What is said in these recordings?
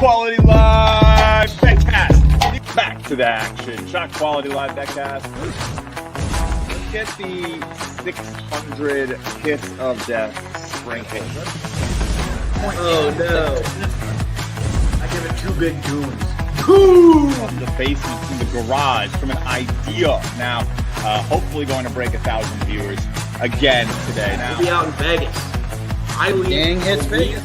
ShotQuality Live BetCast. Back to the action. ShotQuality Live BetCast. Let's get the 600 kiss of death sprinkle. Oh no. I give it 2 big goons. From the basement, from the garage, from an idea. Now, hopefully going to break 1,000 viewers again today. Now, We'll be out in Vegas. Gang hits Vegas.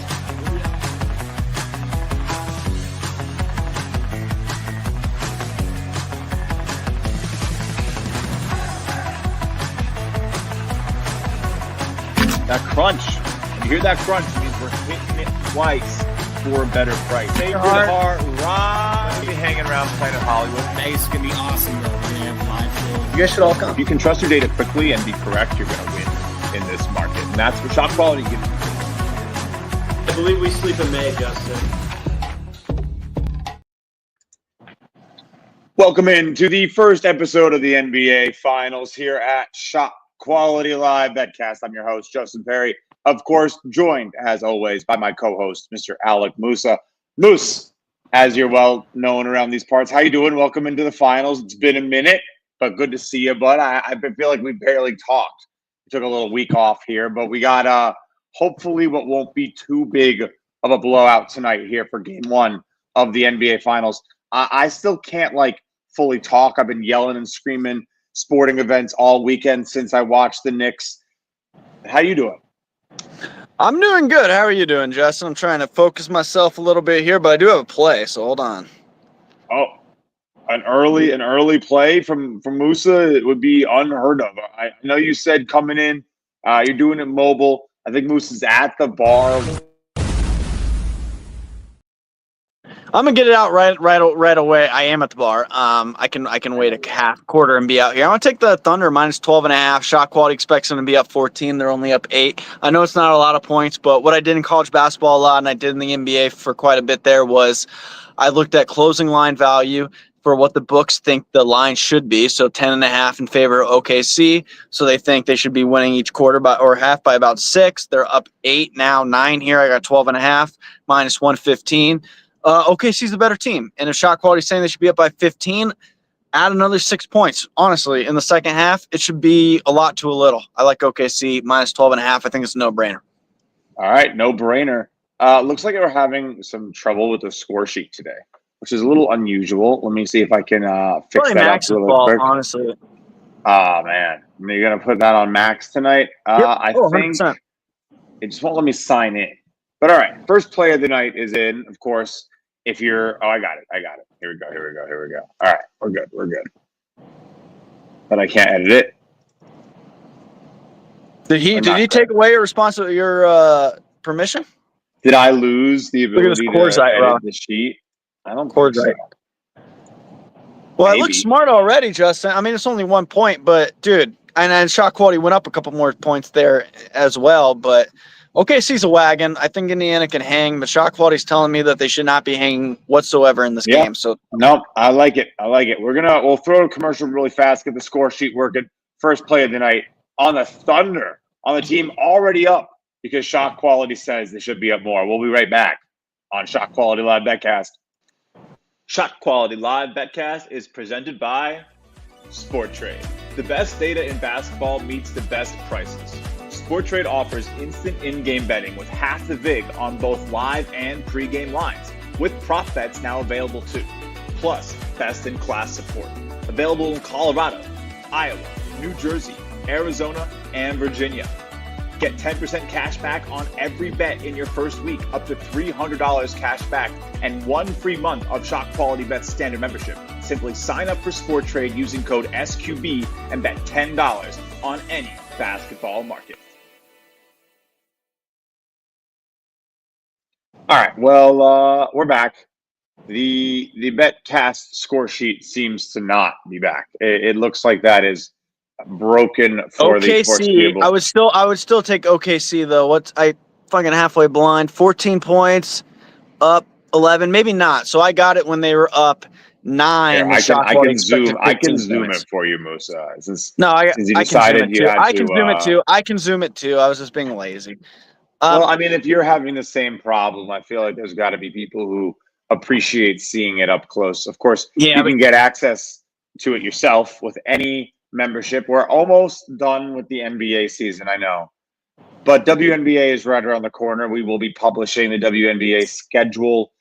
that crunch. When you hear that crunch, it means we're hitting it twice for a better price. Save your heart, right? Be hanging around Planet Hollywood. Vegas is gonna be awesome though. We're gonna have live shows. You guys should all come. If you can trust your data quickly and be correct, you're going to win in this market. And that's what ShotQuality gives you. I believe we sleep in May, Justin. Welcome in to the first episode of the NBA Finals here at ShotQuality Live BetCast. I'm your host, Justin Perri. Of course, joined, as always, by my co-host, Mr. Alec Musa. Moose, as you're well known around these parts, how you doing? Welcome into the Finals. It's been a minute, but good to see you, bud. I feel like we barely talked. We took a little week off here, but we got hopefully what won't be too big of a blowout tonight here for Game 1 of the NBA Finals. I still can't, fully talk. I've been yelling and screaming sporting events all weekend since I watched the Knicks. How you doing? I'm doing good. How are you doing, Justin? I'm trying to focus myself a little bit here, but I do have a play, so hold on. Oh, an early play from Musa, it would be unheard of. I know you said coming in, you're doing it mobile. I think Musa's at the bar. I'm gonna get it out right away. I am at the bar. I can wait a quarter and be out here. I'm gonna take the Thunder minus 12.5. ShotQuality expects them to be up 14. They're only up 8. I know it's not a lot of points, but what I did in college basketball a lot, and I did in the NBA for quite a bit there, was I looked at closing line value for what the books think the line should be. So 10.5 in favor of OKC. So they think they should be winning each quarter or half by about 6. They're up 8 now, 9 here. I got 12.5 minus 115. OKC's the better team, and if ShotQuality is saying they should be up by 15, add another 6 points. Honestly, in the second half, it should be a lot to a little. I like OKC minus 12.5. I think it's a no-brainer. All right, no-brainer. Looks like we're having some trouble with the score sheet today, which is a little unusual. Let me see if I can fix that up really quick. Honestly. Oh, man. You're going to put that on Max tonight? Yep. I think 100%. it just won't let me sign in. But all right, first play of the night is in, of course. If you're, I got it. Here we go. All right, we're good. But I can't edit it. Did he take away your permission? Did I lose the ability to edit the sheet? I don't think so. Well, it looks smart already, Justin. I mean, it's only 1 point, but dude, and ShotQuality went up a couple more points there as well, but OKC's a wagon. I think Indiana can hang, but ShotQuality's telling me that they should not be hanging whatsoever in this game. So no, I like it. We'll throw a commercial really fast, get the score sheet working. First play of the night on the Thunder, on the team already up because ShotQuality says they should be up more. We'll be right back on ShotQuality Live BetCast. ShotQuality Live BetCast is presented by SportTrade. The best data in basketball meets the best prices. SportTrade offers instant in-game betting with half the vig on both live and pre-game lines, with prop bets now available too. Plus, best-in-class support. Available in Colorado, Iowa, New Jersey, Arizona, and Virginia. Get 10% cash back on every bet in your first week, up to $300 cash back, and 1 free month of ShotQualityBets standard membership. Simply sign up for SportTrade using code SQB and bet $10 on any basketball market. All right, well, we're back. The BetCast score sheet seems to not be back. It looks like that is broken for the foreseeable. I would still take OKC though. I fucking halfway blind. 14 points, up 11, maybe not. So I got it when they were up 9. Here, I can zoom it for you, Musa. I can zoom it too. I was just being lazy. Well, I mean, if you're having the same problem, I feel like there's got to be people who appreciate seeing it up close. Of course, Yeah, you can get access to it yourself with any membership. We're almost done with the NBA season, I know. But WNBA is right around the corner. We will be publishing the WNBA schedule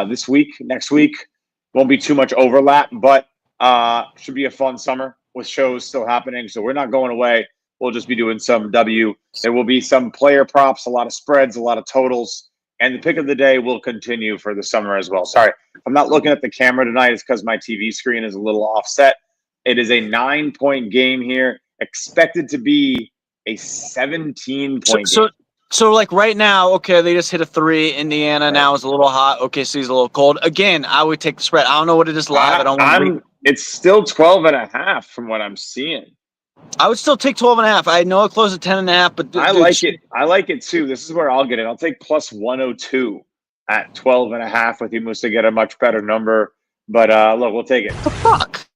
this week, next week. Won't be too much overlap, but should be a fun summer with shows still happening. So we're not going away. We'll just be doing some W. There will be some player props, a lot of spreads, a lot of totals. And the pick of the day will continue for the summer as well. Sorry, I'm not looking at the camera tonight. It's because my TV screen is a little offset. It is a 9-point game here, expected to be a 17-point game. So like right now, okay, they just hit a 3. Indiana now is a little hot. OKC's a little cold. Again, I would take the spread. I don't know what it is live. I don't want to. It's still 12.5 from what I'm seeing. I would still take 12.5. I know it closed at 10.5, but I like it. I like it too. This is where I'll get it. I'll take plus 102 at 12.5 with you, Musa, get a much better number. But look, we'll take it. What the fuck?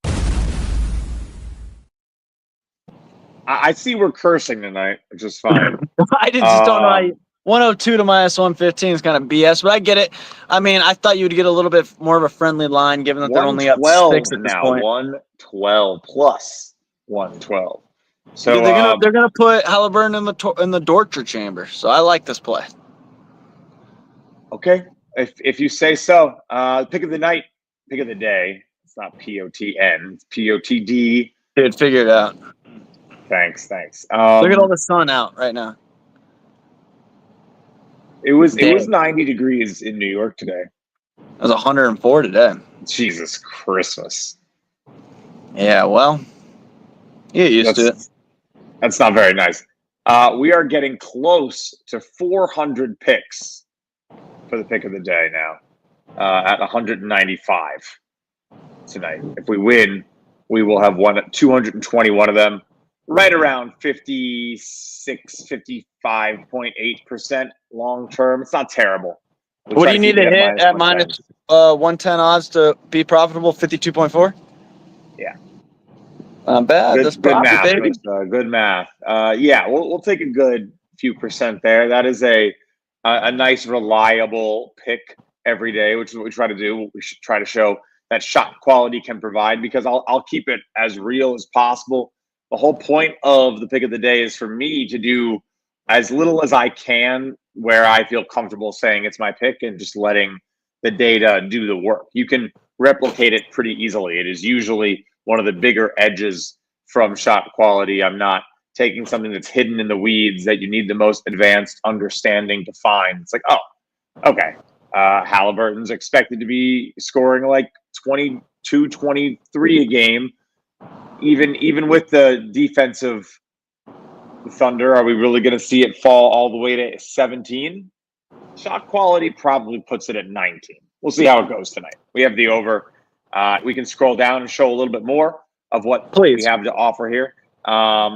I see we're cursing tonight, which is fine. I just don't know how 102 to minus 115 is kind of BS, but I get it. I mean, I thought you would get a little bit more of a friendly line, given that they're only up 6 at this point. 112 plus 112. So they're gonna put Halliburton in the torture chamber. So I like this play. Okay, if you say so. Pick of the night, pick of the day. It's not POTN, it's POTD. Dude, figure it out. Thanks. Look at all the sun out right now. It was 90 degrees in New York today. It was 104 today. Jesus Christmas. Yeah, well, you get used to it. That's not very nice. We are getting close to 400 picks for the pick of the day now, at 195 tonight. If we win, we will have 221 of them. Right around 55.8% long term. It's not terrible. What do you need to hit at minus 110 odds to be profitable? 52.4? Yeah. Not bad. That's good math, baby. Good math. Yeah, we'll take a good few percent there. That is a nice, reliable pick every day, which is what we try to do. We should try to show that shot quality can provide, because I'll keep it as real as possible. The whole point of the pick of the day is for me to do as little as I can where I feel comfortable saying it's my pick and just letting the data do the work. You can replicate it pretty easily. It is usually one of the bigger edges from shot quality. I'm not taking something that's hidden in the weeds that you need the most advanced understanding to find. It's like, oh, okay. Halliburton's expected to be scoring like 22, 23 a game. Even with the defensive Thunder, are we really going to see it fall all the way to 17? Shot quality probably puts it at 19. We'll see how it goes tonight. We have the over. We can scroll down and show a little bit more of what we have to offer here.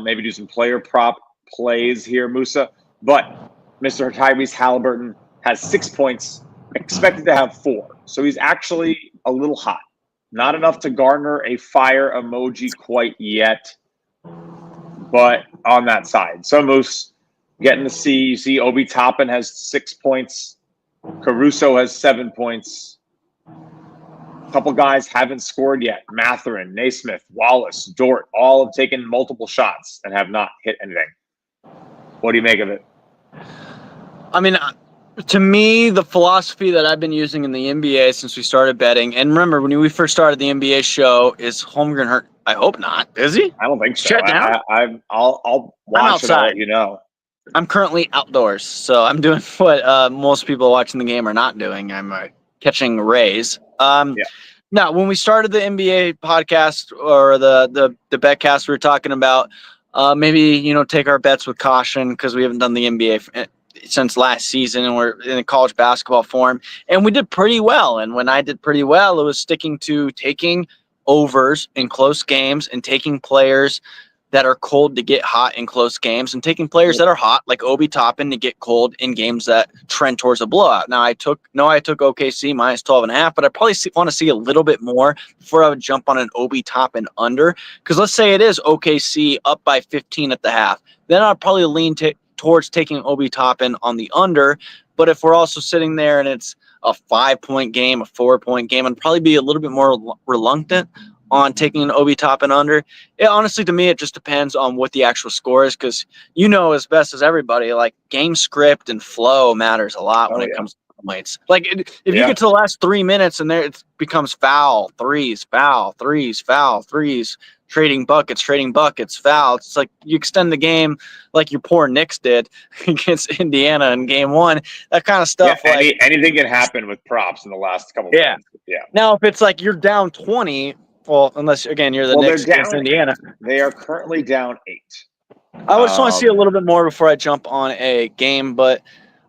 Maybe do some player prop plays here, Musa. But Mr. Tyrese Halliburton has 6 points, expected to have 4. So he's actually a little hot. Not enough to garner a fire emoji quite yet, but on that side. So Moose getting to see, you see Obi Toppin has 6 points. Caruso has 7 points. A couple guys haven't scored yet. Matherin, Naismith, Wallace, Dort, all have taken multiple shots and have not hit anything. What do you make of it? I mean, to me, the philosophy that I've been using in the NBA since we started betting, and remember, when we first started the NBA show, is Holmgren hurt? I hope not. Is he? I don't think so. Shut down? I'll watch it. I'll let you know. I'm currently outdoors, so I'm doing what most people watching the game are not doing. I'm catching rays. Now, when we started the NBA podcast or the BetCast, we were talking about maybe take our bets with caution because we haven't done the NBA since last season, and we're in a college basketball form, and we did pretty well. And when I did pretty well, it was sticking to taking overs in close games and taking players that are cold to get hot in close games, and taking players that are hot like Obi Toppin to get cold in games that trend towards a blowout. Now I took OKC minus 12.5, but I probably want to see a little bit more before I would jump on an Obi Toppin under. Because let's say it is OKC up by 15 at the half, then I'll probably lean towards taking Obi Toppin on the under. But if we're also sitting there and it's a 5-point game, a 4-point game, and probably be a little bit more reluctant on taking an OB top and under. It, honestly, to me, it just depends on what the actual score is, because as best as everybody, like game script and flow matters a lot when it comes to points. Like if you get to the last 3 minutes and there it becomes foul, threes, foul, threes, foul, threes, trading buckets, foul. It's like you extend the game like your poor Knicks did against Indiana in game 1. That kind of stuff. Yeah, anything can happen with props in the last couple minutes. Yeah. Now, if it's like you're down 20, well, unless, again, you're the Knicks against Indiana. They are currently down 8. I just want to see a little bit more before I jump on a game, but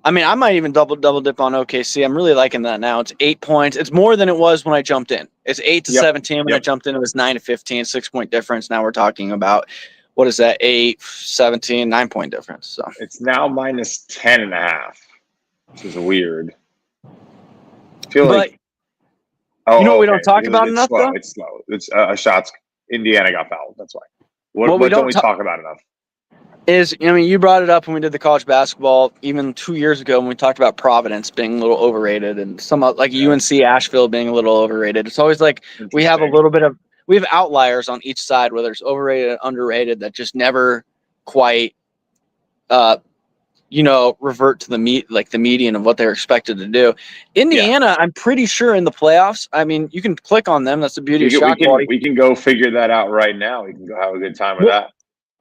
I mean, I might even double dip on OKC. I'm really liking that now. It's 8 points. It's more than it was when I jumped in. It's 8-17. When I jumped in, it was 9-15, 6-point difference. Now we're talking about, what is that? 8-17, 9-point difference. So it's now minus 10.5, which is weird. I feel like. What we don't talk about enough, though? It's slow. It's shots. Indiana got fouled. That's why. What don't we talk about enough? You brought it up when we did the college basketball, even 2 years ago when we talked about Providence being a little overrated and some like UNC Asheville being a little overrated. It's always like we have outliers on each side, whether it's overrated and underrated, that just never quite, revert to the median of what they're expected to do. Indiana, I'm pretty sure in the playoffs. I mean, you can click on them. That's the beauty of ShotQuality. We can go figure that out right now. We can go have a good time with that.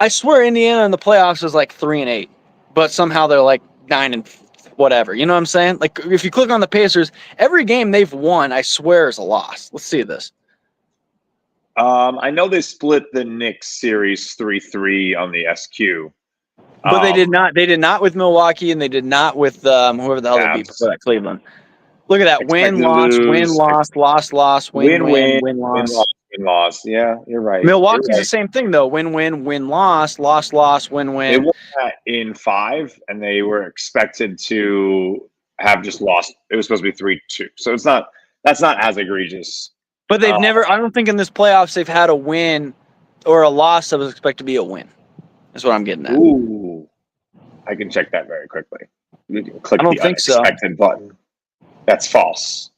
I swear Indiana in the playoffs is like 3-8, but somehow they're like 9 whatever. You know what I'm saying? Like if you click on the Pacers, every game they've won, I swear, is a loss. Let's see this. I know they split the Knicks series 3-3 on the SQ. But they did not. They did not with Milwaukee, and they did not with whoever the hell they beat before that, Cleveland. Look at that. Win, loss, loss, win, loss. Yeah, you're right. Milwaukee's the same thing, though. Win, loss, win. They won that in 5, and they were expected to have just lost. It was supposed to be 3-2. So that's not as egregious. But they've never, I don't think in this playoffs they've had a win or a loss that was expected to be a win. That's what I'm getting at. Ooh. I can check that very quickly. You can click the unexpected button. That's false.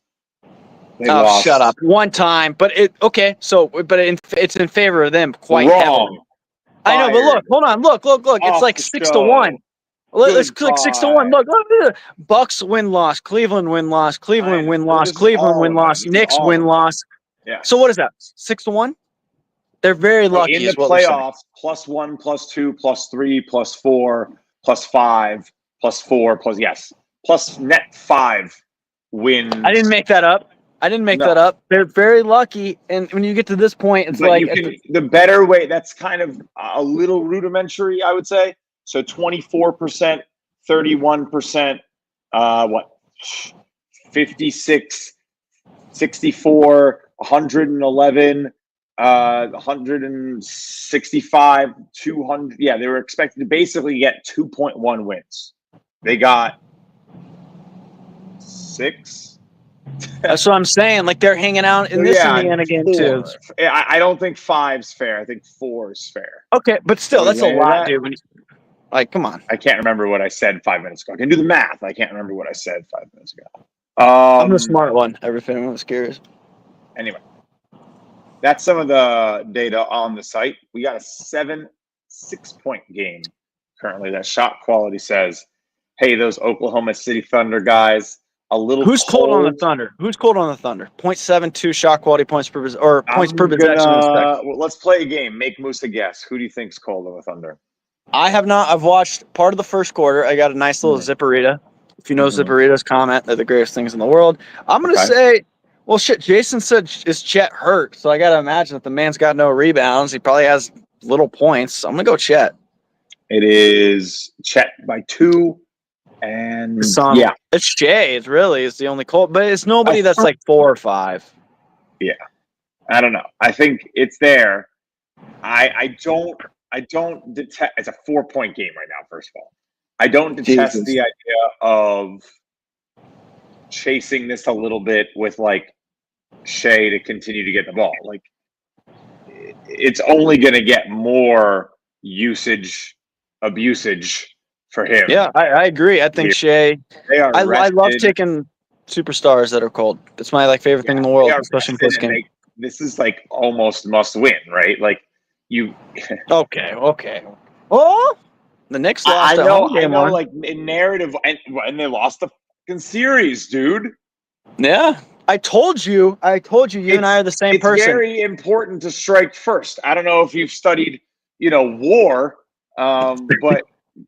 They lost. Shut up. One time, but it's in favor of them quite heavily. I know, but look, hold on, look. It's like 6-1. Let's click 6-1. Look. Bucks win-loss, Cleveland win-loss, Cleveland win-loss, Cleveland win-loss, Knicks win-loss. Yeah. So what is that? 6-1? They're very lucky. In the playoffs, +1, +2, +3, +4, +5, +4, plus net 5 wins. I didn't make that up. They're very lucky, and when you get to this point, it's the better way. That's kind of a little rudimentary, I would say. So 24%, 31%, 56, 64, 111. 165, 200. Yeah, they were expected to basically get 2.1 wins. They got 6. That's what I'm saying. Like they're hanging out in this Indiana game 4. too. I don't think 5's fair. I think 4 is fair. Okay, but still, that's a lot, dude. Come on. I can't remember what I said 5 minutes ago. I can do the math. I can't remember what I said 5 minutes ago. I'm the smart one. Everything was curious. Anyway. That's some of the data on the site. We got a 6-point game currently that ShotQuality says, hey, those Oklahoma City Thunder guys, a little Who's cold on the Thunder? 0.72 ShotQuality points per possession. Well, let's play a game. Make Musa guess. Who do you think's cold on the Thunder? I have not. I've watched part of the first quarter. I got a nice little Zipperita. If you know Zipperitas, comment. They're the greatest things in the world. I'm going to say... Well, shit, Jason said, is Chet hurt? So I got to imagine if the man's got no rebounds, he probably has little points. I'm going to go Chet. It is Chet by 2. And it's Shea. It really is the only cold. But it's nobody that's like 4 or 5. Yeah. I don't know. I think it's there. I don't detest. It's a 4-point game right now, first of all. I don't detest the idea of chasing this a little bit with like Shea to continue to get the ball. Like it's only going to get more abusage for him. Yeah, I agree. I think Shea. I love taking superstars that are cold. It's my favorite thing in the They world, are especially in rested, close and game. this is almost must win, right? You. Okay. Oh, the Knicks lost at home game one. In narrative, and they lost the fucking series, dude. Yeah, I told you. You and I are the same person. It's very important to strike first. I don't know if you've studied, war, but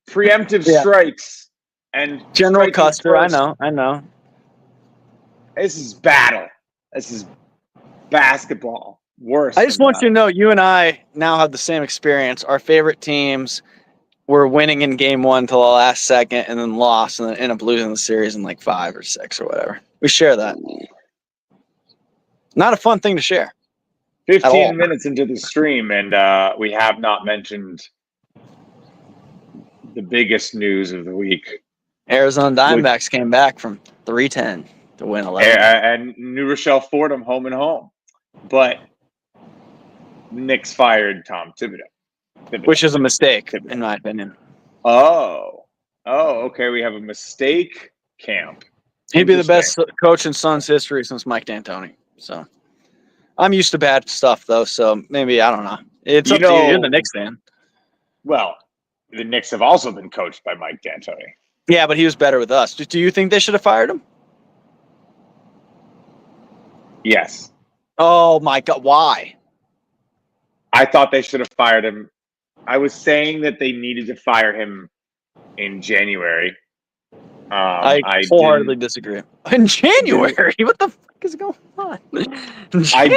preemptive strikes and General Custer. first, I know. This is battle. This is basketball. Worse. I just want you to know, you and I now have the same experience. Our favorite teams were winning in game one till the last second, and then lost, and then end up losing the series in 5 or 6 or whatever. We share that. Not a fun thing to share. 15 minutes into the stream, and we have not mentioned the biggest news of the week. Arizona Diamondbacks came back from 3-10 to win 11. And New Rochelle Fordham home and home. But the Knicks fired Tom Thibodeau. Which is a mistake, in my opinion. Oh, okay. We have a mistake camp. He'd be the best coach in Suns history since Mike D'Antoni. So I'm used to bad stuff, though. So maybe, I don't know. It's up to you. You're the Knicks fan. Well, the Knicks have also been coached by Mike D'Antoni. Yeah, but he was better with us. Do you think they should have fired him? Yes. Oh, my God. Why? I thought they should have fired him. I was saying that they needed to fire him in January. I wholeheartedly disagree. In January? What the fuck is going on? I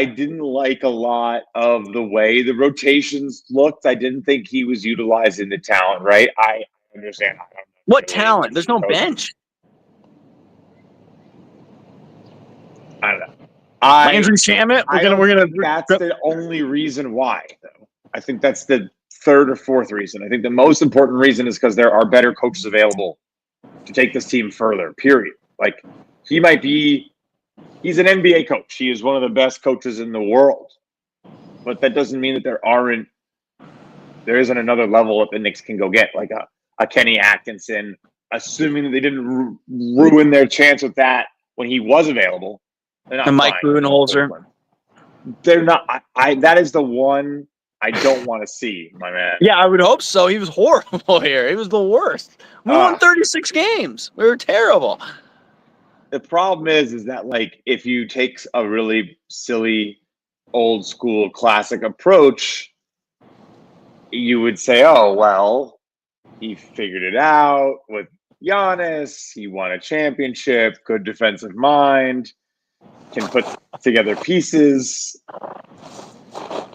didn't like a lot of the way the rotations looked. I didn't think he was utilizing the talent, right? I understand. What talent? There's no bench. I don't know. Landry Shamet? That's the only reason why, though. I think that's the third or fourth reason. I think the most important reason is because there are better coaches available to take this team further, period. He's an NBA coach. He is one of the best coaches in the world. But that doesn't mean that there isn't another level that the Knicks can go get, like a Kenny Atkinson, assuming that they didn't ruin their chance with that when he was available. And Mike Budenholzer. They're not. That is the one I don't want to see, my man. Yeah, I would hope so. He was horrible here. He was the worst. We won 36 games. We were terrible. The problem is that if you take a really silly, old school, classic approach, you would say, "Oh well, he figured it out with Giannis. He won a championship. Good defensive mind. Can put together pieces."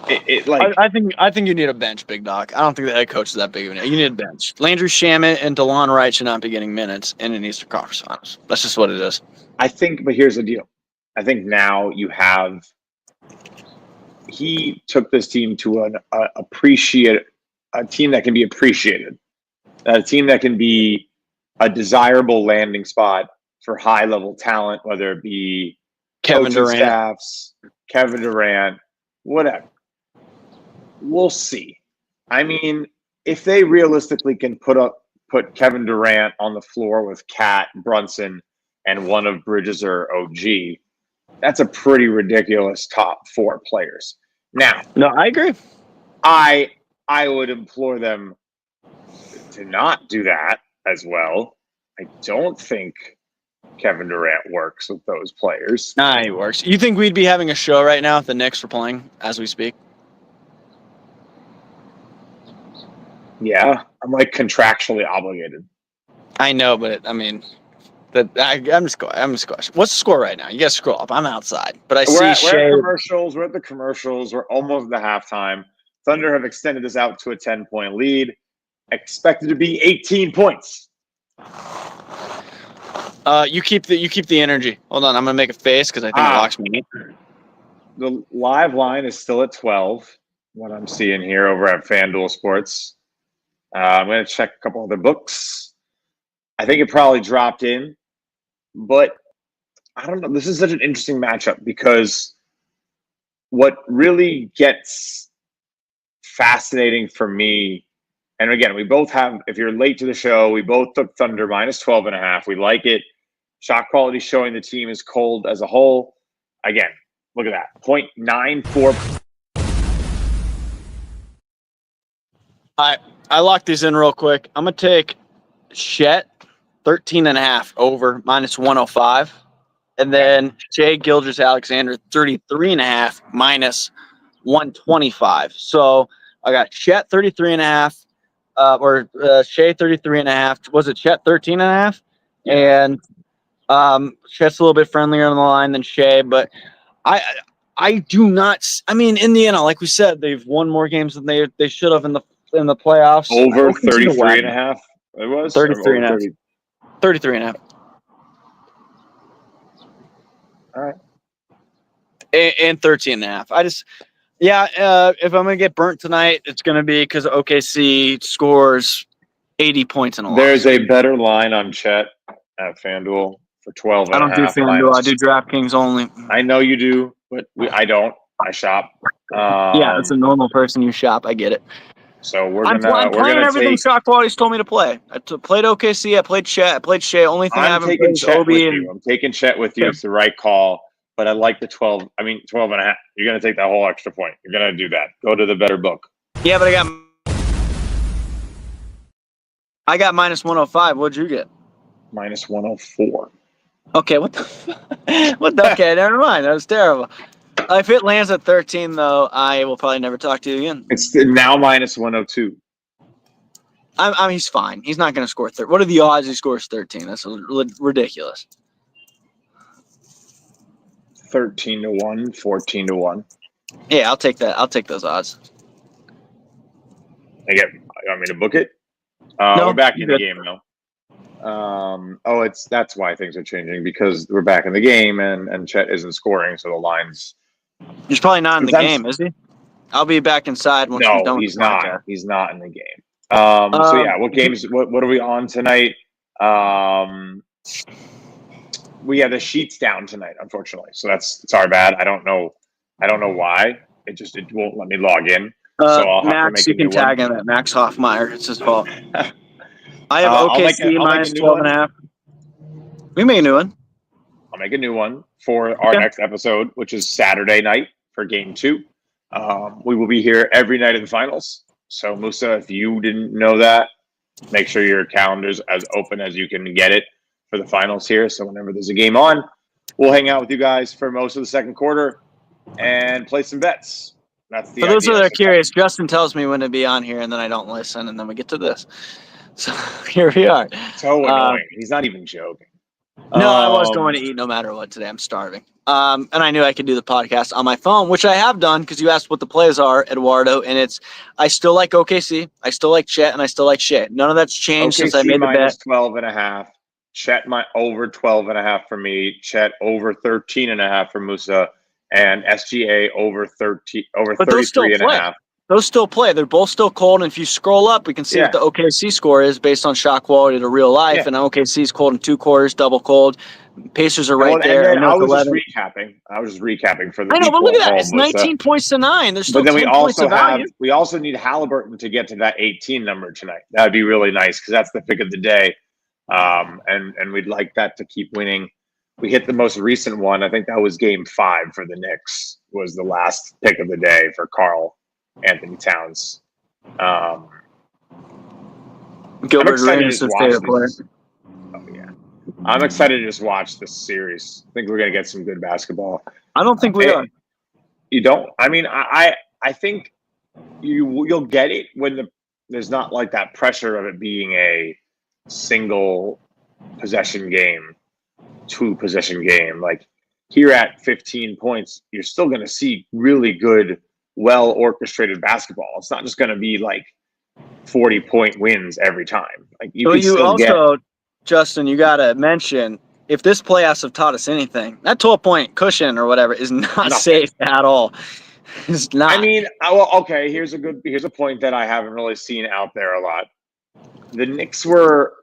I think you need a bench, Big Doc. I don't think the head coach is that big of a deal. You need a bench. Landry Shamet and DeLon Wright should not be getting minutes in an Eastern Conference Finals. That's just what it is. But here's the deal. I think now you have. He took this team to a team that can be appreciated, a team that can be a desirable landing spot for high level talent, whether it be Kevin Durant, staffs, Kevin Durant, whatever. We'll see. I mean, if they realistically can put Kevin Durant on the floor with Cat, Brunson, and one of Bridges or OG, that's a pretty ridiculous top 4 players. Now, no, I agree. I would implore them to not do that as well. I don't think Kevin Durant works with those players. Nah, he works. You think we'd be having a show right now if the Knicks were playing as we speak? Yeah, I'm contractually obligated. I know, but I'm just questioning. What's the score right now? You guys scroll up. I'm outside, but we're at commercials. We're at the commercials. We're almost at the halftime. Thunder have extended this out to a 10-point lead. Expected to be 18 points. You keep the energy. Hold on, I'm gonna make a face because I think it locks me in. The live line is still at 12. What I'm seeing here over at FanDuel Sports. I'm gonna check a couple other books. I think it probably dropped in, but I don't know. This is such an interesting matchup because what really gets fascinating for me, and again, we both have, if you're late to the show, we both took Thunder -12.5. We like it Shot quality showing the team is cold as a whole. Again, look at that. 0.94. I locked these in real quick. I'm going to take Chet 13.5 over minus 105. And then Jay Gilders Alexander 33.5 minus 125. So I got Chet 33.5 or Shea 33.5. Was it Chet 13.5? And Chet's a little bit friendlier on the line than Shea, but I do not. I mean, Indiana, like we said, they've won more games than they should have in the playoffs. Over 33.5. It was 33.5. 33.5. All right. And 13.5. I just, if I'm going to get burnt tonight, it's going to be because OKC scores 80 points in a loss. There's a better line on Chet at FanDuel for 12 and I don't do FanDuel. I do DraftKings only. I know you do, but I don't. I shop. Yeah, it's a normal person you shop. I get it. So I'm playing everything Shot Quality's told me to play. I played OKC. I played Chet. I played Shea. Only thing I haven't played is Obi. I'm taking Chet with you. It's the right call. But I like the 12. I mean, 12 and a half. You're going to take that whole extra point. You're going to do that. Go to the better book. Yeah, but I got minus 105. What'd you get? Minus 104. Okay, what the okay, never mind. That was terrible. If it lands at 13, though, I will probably never talk to you again. It's now minus 102. I mean, he's fine. He's not going to score 13. What are the odds he scores 13? That's ridiculous. 13-1, 14-1. Yeah, I'll take that. I'll take those odds. You want me to book it? No, we're back in the game now. That's why things are changing, because we're back in the game and Chet isn't scoring, so the line's. He's probably not in the game, is he? I'll be back inside once we're done. No, he's not. He's not in the game. So yeah, what games? What are we on tonight? We have the sheets down tonight, unfortunately. So it's our bad. I don't know why. It won't let me log in. So I'll have Max, to make you can tag him at Max Hofmeyer. It's his fault. I have OKC minus 12.5. We make a new one. I'll make a new one for our next episode, which is Saturday night for Game 2. We will be here every night of the finals. So, Musa, if you didn't know that, make sure your calendar's as open as you can get it for the finals here. So whenever there's a game on, we'll hang out with you guys for most of the second quarter and play some bets. That's the For those that are curious, Justin tells me when to be on here, and then I don't listen, and then we get to this. So here we are. So annoying. He's not even joking. No, I was going to eat no matter what today. I'm starving. And I knew I could do the podcast on my phone, which I have done because you asked what the plays are, Eduardo, and I still like OKC, I still like Chet, and I still like Shea. None of that's changed since I made the bet. 12.5. Chet over 12.5 for me. Chet over 13.5 for Musa, and SGA over 33.5. Those still play. They're both still cold. And if you scroll up, we can see what the OKC score is based on shot quality to real life. Yeah. And OKC's cold in 2 quarters, double cold. Pacers are right there. I was just recapping for the. I know, but look at that. It's 19 points to 9. There's still. But then we also need Halliburton to get to that 18 number tonight. That'd be really nice because that's the pick of the day, and we'd like that to keep winning. We hit the most recent one. I think that was Game 5 for the Knicks. Was the last pick of the day for Carl Anthony Towns. Gilbert Arenas' favorite player. Oh yeah, I'm excited to just watch this series. I think we're gonna get some good basketball. I don't think we are. You don't? I mean, I think you'll get it when there's not like that pressure of it being a single possession game, 2 possession game. Like here at 15 points, you're still gonna see really good, well orchestrated basketball. It's not just going to be like 40-point wins every time. Like Justin, you got to mention, if this playoffs have taught us anything, that 12-point cushion or whatever is not safe at all. It's not. I mean, okay. Here's a point that I haven't really seen out there a lot. The Knicks were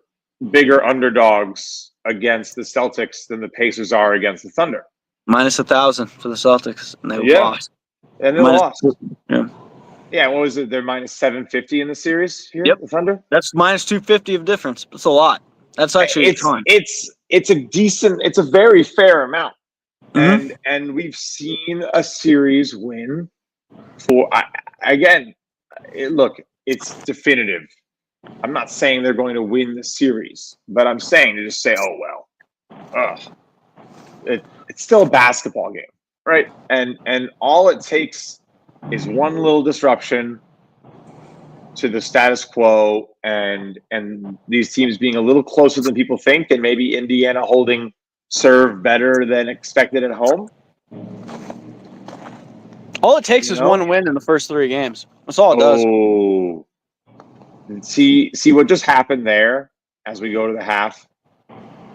bigger underdogs against the Celtics than the Pacers are against the Thunder. Minus 1,000 for the Celtics, and they lost. And they lost. Yeah. Yeah, what was it? They're minus 750 in the series here, the Thunder? That's minus 250 of difference. That's a lot. That's actually a ton. It's a very fair amount. Mhm. And we've seen a series win for again, look, it's definitive. I'm not saying they're going to win the series, but I'm saying to just say, oh well. It's still a basketball game, right? And all it takes is one little disruption to the status quo, and these teams being a little closer than people think, and maybe Indiana holding serve better than expected at home. All it takes is one win in the first 3 games. That's all it does. Oh, and see what just happened there as we go to the half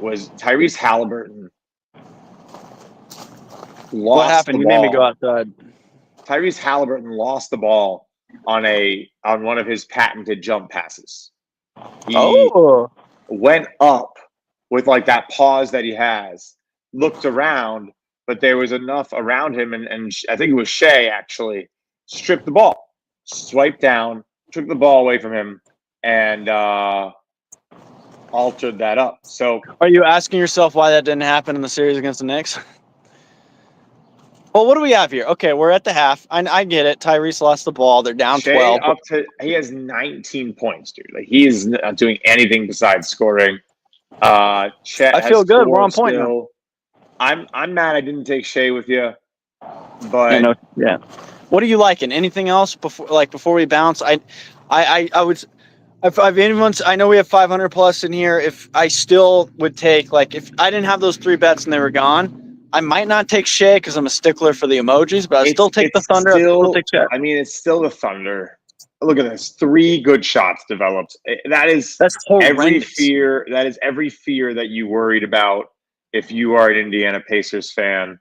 was Tyrese Halliburton. What happened? You made me go outside. Tyrese Halliburton lost the ball on one of his patented jump passes. He went up with like that pause that he has, looked around, but there was enough around him, and I think it was Shea actually stripped the ball, swiped down, took the ball away from him, and altered that up. So, are you asking yourself why that didn't happen in the series against the Knicks? Well, what do we have here? Okay, we're at the half. I get it. Tyrese lost the ball. They're down 12. He has 19 points, dude. Like, he is not doing anything besides scoring. Chet I feel good. We're on point still. Now. I'm mad I didn't take Shea with you, but yeah. What are you liking? Anything else before we bounce? I would. If anyone's, I know we have 500 plus in here. If I still would take, like, if I didn't have those 3 bets and they were gone, I might not take Shea because I'm a stickler for the emojis, but I still take the Thunder. I mean, it's still the Thunder. Look at this. 3 good shots developed. That's every fear. That is every fear that you worried about if you are an Indiana Pacers fan.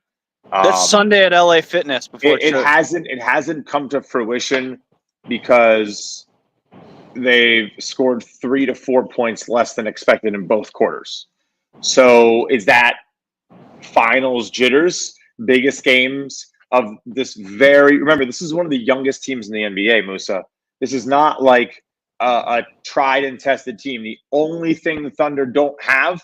That's Sunday at LA Fitness. Before it hasn't come to fruition because they've scored 3 to 4 points less than expected in both quarters. So is that finals jitters? Biggest games of this remember, this is one of the youngest teams in the NBA, Musa. This is not like a tried and tested team. The only thing the Thunder don't have,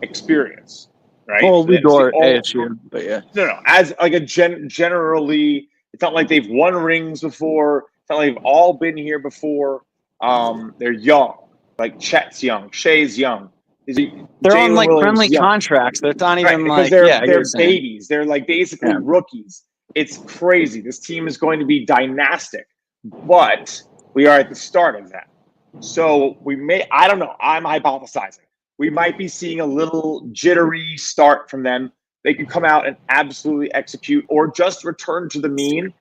experience, right? Well, Lidor, ASU, but yeah. No. As like generally, it's not like they've won rings before. It's not like they've all been here before. They're young. Like Chet's young, Shea's young. They're on like friendly contracts. They're not even like they're babies. They're like basically rookies. It's crazy. This team is going to be dynastic, but we are at the start of that. So I don't know. I'm hypothesizing. We might be seeing a little jittery start from them. They could come out and absolutely execute, or just return to the mean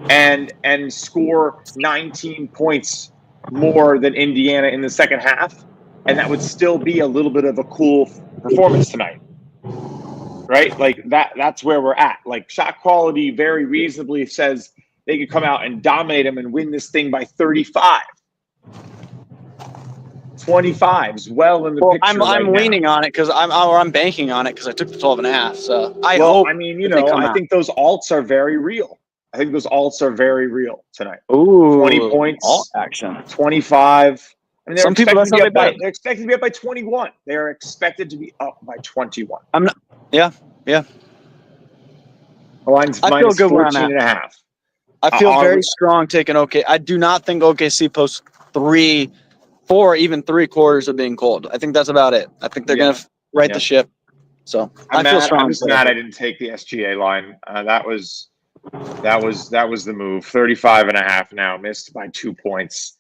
and score 19 points more than Indiana in the second half. And that would still be a little bit of a cool performance tonight, right? Like that's where we're at. Like, shot quality very reasonably says they could come out and dominate them and win this thing by 35. 25 is well in the picture. I'm leaning on it because I'm banking on it because I took the 12.5. So I think those alts are very real. I think those alts are very real tonight. Ooh, 20 points, alt action, 25. I mean, some people that's how they bet. They're expected to be up by 21. They are expected to be up by 21. I'm not. Yeah. The line's I feel good 14.5. I feel very strong taking OK. I do not think OKC posts 3, 4, even 3 quarters of being cold. I think that's about it. I think they're going to right the ship. So I feel strong. I'm just mad I didn't take the SGA line. That was the move. 35.5 now, missed by 2 points.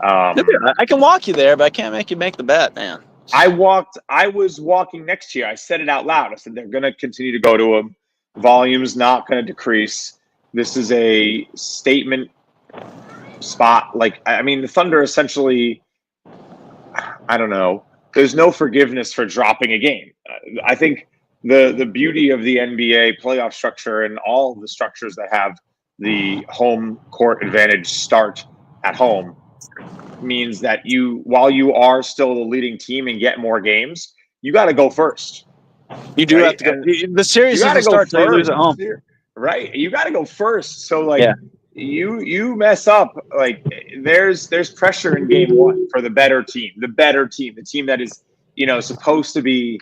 I can walk you there, but I can't make you make the bet, man. I was walking next to you. I said it out loud. I said they're going to continue to go to him. Volume's not going to decrease. This is a statement spot. Like, I mean, the Thunder essentially, I don't know. There's no forgiveness for dropping a game. I think the beauty of the NBA playoff structure and all of the structures that have the home court advantage start at home means that while you are still the leading team and get more games, you got to go first. You do have to go. The series doesn't start until you lose at home. Right. You got to go first. So, like, you mess up, like, there's pressure in game 1 for the better team, the team that is supposed to be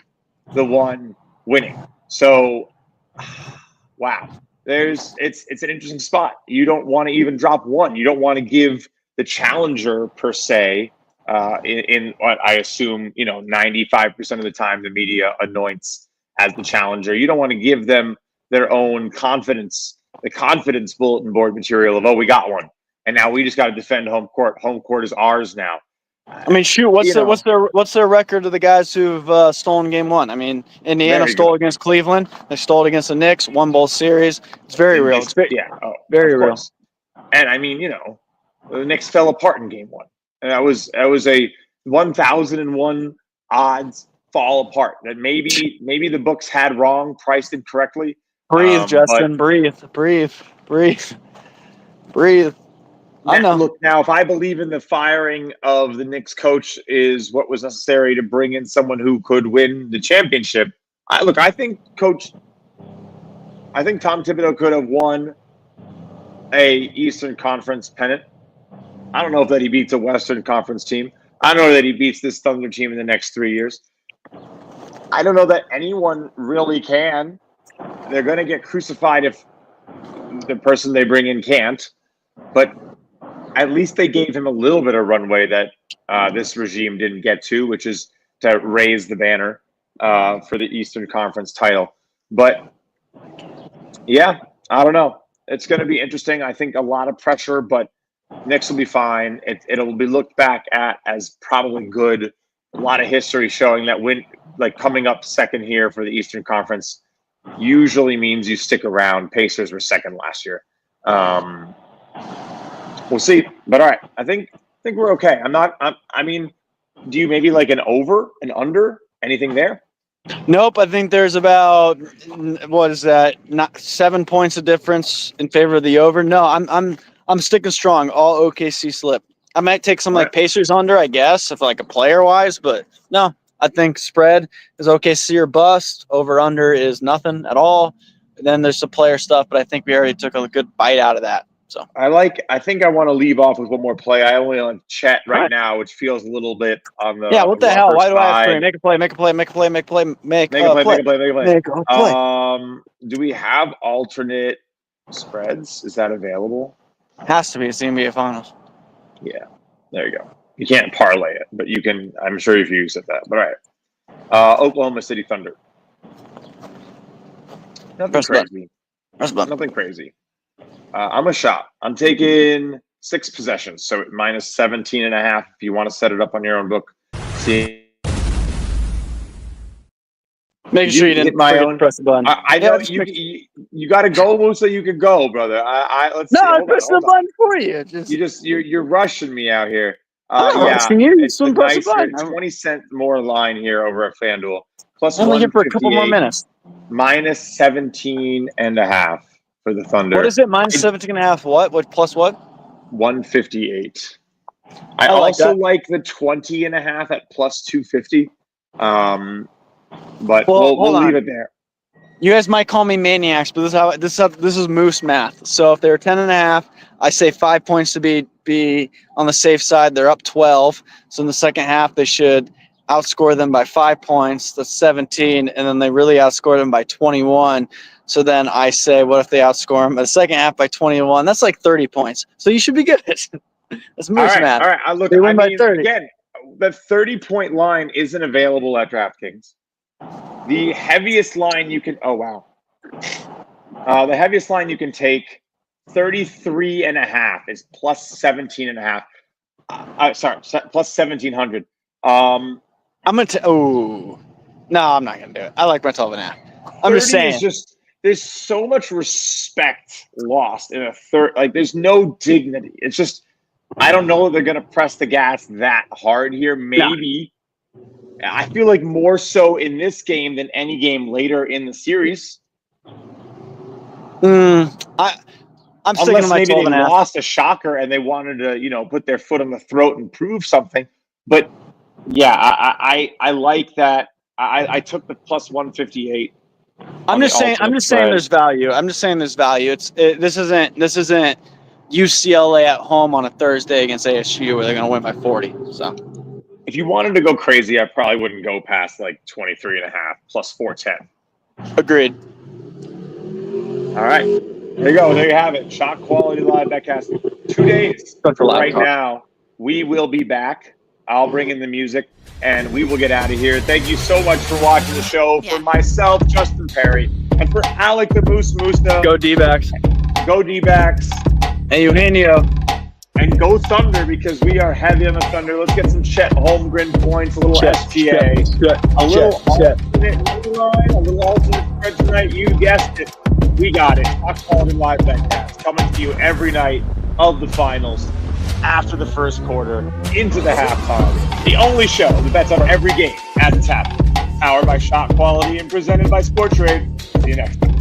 the one winning. So, wow, it's an interesting spot. You don't want to even drop one. You don't want to give the challenger per se. In what I assume, 95% of the time the media anoints as the challenger. You don't want to give them their own confidence, the confidence bulletin board material of, we got one, and now we just got to defend home court. Home court is ours now. I mean, shoot, what's their record of the guys who've stolen game one? I mean, Indiana stole against Cleveland. They stole it against the Knicks. Won both series. It's very real. It's very real. And I mean, the Knicks fell apart in game one. And that was a 1,001 odds fall apart that maybe the books had wrong, priced it correctly. Breathe, Justin. Breathe. I know. Look, now, if I believe in the firing of the Knicks coach is what was necessary to bring in someone who could win the championship, I think Tom Thibodeau could have won a Eastern Conference pennant. I don't know if that he beats a Western Conference team. I don't know that he beats this Thunder team in the next 3 years. I don't know that anyone really can. They're going to get crucified if the person they bring in can't. But at least they gave him a little bit of runway that this regime didn't get to, which is to raise the banner for the Eastern Conference title. But, yeah, I don't know. It's going to be interesting. I think a lot of pressure, but Knicks will be fine. It'll be looked back at as probably good. A lot of history showing that coming up second here for the Eastern Conference usually means you stick around. Pacers were second last year. We'll see. But all right, I think we're okay. I mean, do you maybe like an over, an under, anything there? Nope. I think there's about, what is that? Not 7 points of difference in favor of the over. No, I'm sticking strong. All OKC slip. I might take some Pacers under, I guess, if a player wise, but no, I think spread is OKC or bust. Over under is nothing at all. And then there's some player stuff, but I think we already took a good bite out of that. So I think I want to leave off with one more play. I only on chat right now, which feels a little bit on the what the hell? Why do I have three? Make a play. Do we have alternate spreads? Is that available? Has to be. It's the NBA Finals. Yeah, there you go. You can't parlay it, but you can. I'm sure you've used it that. But all right, Oklahoma City Thunder. Nothing crazy. Nothing crazy. I'm a shot. I'm taking 6 possessions, so minus 17.5. If you want to set it up on your own book, see. Make sure you didn't press the button. I know you got to go, Musa. You can go, brother. Let's see. I pressed the button for you. You're rushing me out here. It's a nice 20-cent more line here over at FanDuel. Plus only here for a couple more minutes. Minus 17.5 for the Thunder. What is it? Minus 17.5. What plus what? 158. I also like the 20.5 at plus 250. But we'll leave it there. You guys might call me maniacs, but this is Moose math. So if they're 10.5, I say 5 points to be on the safe side. They're up 12. So in the second half, they should outscore them by 5 points. That's 17, and then they really outscore them by 21. So then I say, what if they outscore them by the second half by 21? That's like 30 points. So you should be good. That's Moose math. All right. They win by 30. Again, the 30-point line isn't available at DraftKings. The heaviest line you can – oh, wow. The heaviest line you can take, 33.5 is plus 17.5. Plus 1,700. I'm going to – no, I'm not going to do it. I like my 12.5. I'm just saying. There's so much respect lost in a third. There's no dignity. It's just – I don't know if they're going to press the gas that hard here. Maybe. No. I feel like more so in this game than any game later in the series. I'm sticking to my 12.5. Maybe they lost a shocker and they wanted to, put their foot on the throat and prove something. But yeah, I like that. I took the plus 158. I'm just saying there's value. This isn't UCLA at home on a Thursday against ASU where they're going to win by 40. So If you wanted to go crazy, I probably wouldn't go past like 23.5 plus 410. Agreed. All right. There you go. There you have it. ShotQuality Live BetCast. 2 days from right now. We will be back. I'll bring in the music, and we will get out of here. Thank you so much for watching the show. For myself, Justin Perri, and for Alec the Musa. Go D-backs. Go D-backs. And Eugenio. And go Thunder, because we are heavy on the Thunder. Let's get some Chet Holmgren points, a little SGA, a little alternate line, a little alternate spread tonight. You guessed it. We got it. ShotQuality Live BetCast coming to you every night of the finals, after the first quarter, into the halftime. The only show that bets on every game as it's happening. Powered by ShotQuality and presented by Sport Trade. See you next time.